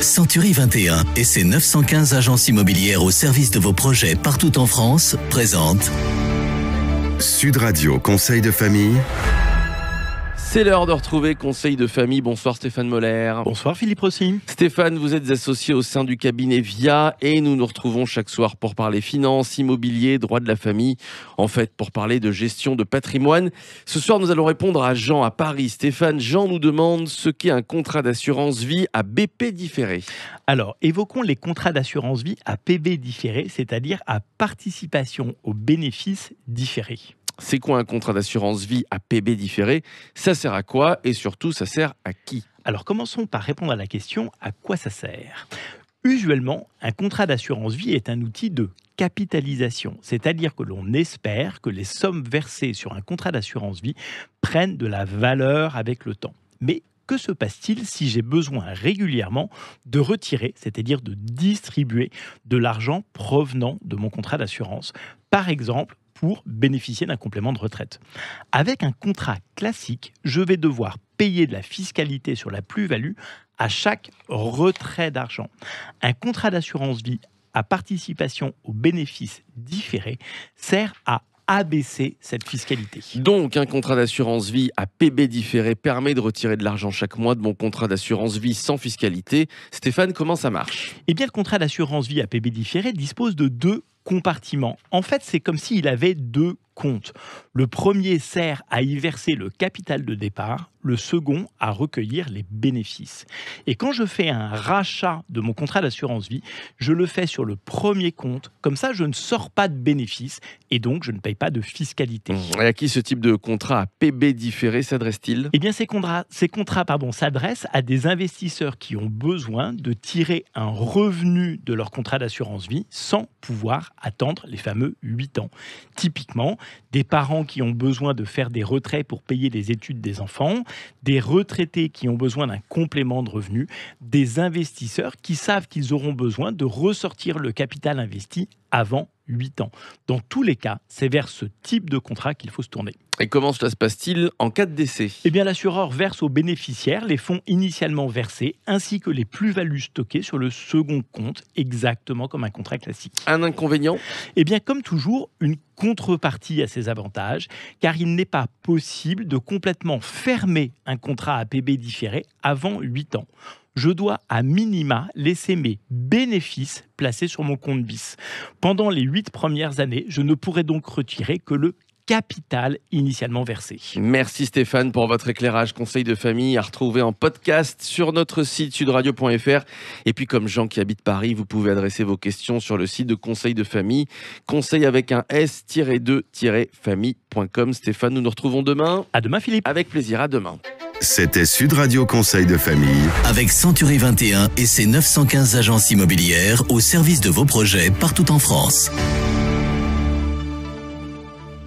Century 21 et ses 915 agences immobilières au service de vos projets partout en France présentent Sud Radio Conseil de famille. C'est l'heure de retrouver Conseil de famille. Bonsoir Stéphane Moller. Bonsoir Philippe Rossi. Stéphane, vous êtes associé au sein du cabinet VIA et nous nous retrouvons chaque soir pour parler finances, immobilier, droit de la famille. En fait, pour parler de gestion de patrimoine. Ce soir, nous allons répondre à Jean à Paris. Stéphane, Jean nous demande ce qu'est un contrat d'assurance vie à BP différé. Alors, évoquons les contrats d'assurance vie à PB différé, c'est-à-dire à participation aux bénéfices différés. C'est quoi un contrat d'assurance vie à PB différé? Ça sert à quoi? Et surtout, ça sert à qui? Alors, commençons par répondre à la question à quoi ça sert. Usuellement, un contrat d'assurance vie est un outil de capitalisation, c'est-à-dire que l'on espère que les sommes versées sur un contrat d'assurance vie prennent de la valeur avec le temps. Mais que se passe-t-il si j'ai besoin régulièrement de retirer, c'est-à-dire de distribuer de l'argent provenant de mon contrat d'assurance, par exemple pour bénéficier d'un complément de retraite? Avec un contrat classique, je vais devoir payer de la fiscalité sur la plus-value à chaque retrait d'argent. Un contrat d'assurance vie à participation aux bénéfices différés sert à abaisser cette fiscalité. Donc, un contrat d'assurance vie à PB différé permet de retirer de l'argent chaque mois de mon contrat d'assurance vie sans fiscalité. Stéphane, comment ça marche? Eh bien, le contrat d'assurance vie à PB différé dispose de deux compartiments. En fait, c'est comme s'il avait deux comptes. Le premier sert à y verser le capital de départ, le second à recueillir les bénéfices. Et quand je fais un rachat de mon contrat d'assurance vie, je le fais sur le premier compte. Comme ça, je ne sors pas de bénéfices et donc je ne paye pas de fiscalité. Et à qui ce type de contrat à PB différé s'adresse-t-il? Eh bien, ces contrats s'adressent à des investisseurs qui ont besoin de tirer un revenu de leur contrat d'assurance vie sans pouvoir attendre les fameux 8 ans. Typiquement, des parents qui ont besoin de faire des retraits pour payer les études des enfants, des retraités qui ont besoin d'un complément de revenu, des investisseurs qui savent qu'ils auront besoin de ressortir le capital investi avant 8 ans. Dans tous les cas, c'est vers ce type de contrat qu'il faut se tourner. Et comment cela se passe-t-il en cas de décès? Eh bien, l'assureur verse aux bénéficiaires les fonds initialement versés ainsi que les plus-values stockées sur le second compte, exactement comme un contrat classique. Un inconvénient? Eh bien, comme toujours, une contrepartie à ces avantages, car il n'est pas possible de complètement fermer un contrat à PB différé avant 8 ans. Je dois à minima laisser mes bénéfices placés sur mon compte BIS. Pendant les 8 premières années, je ne pourrai donc retirer que le capital initialement versé. Merci Stéphane pour votre éclairage. Conseil de famille à retrouver en podcast sur notre site sudradio.fr. Et puis comme Jean qui habite Paris, vous pouvez adresser vos questions sur le site de Conseil de famille. Conseil avec un s-2-famille.com. Stéphane, nous nous retrouvons demain. À demain Philippe. Avec plaisir, à demain. C'était Sud Radio Conseil de famille. avec Century 21 et ses 915 agences immobilières au service de vos projets partout en France.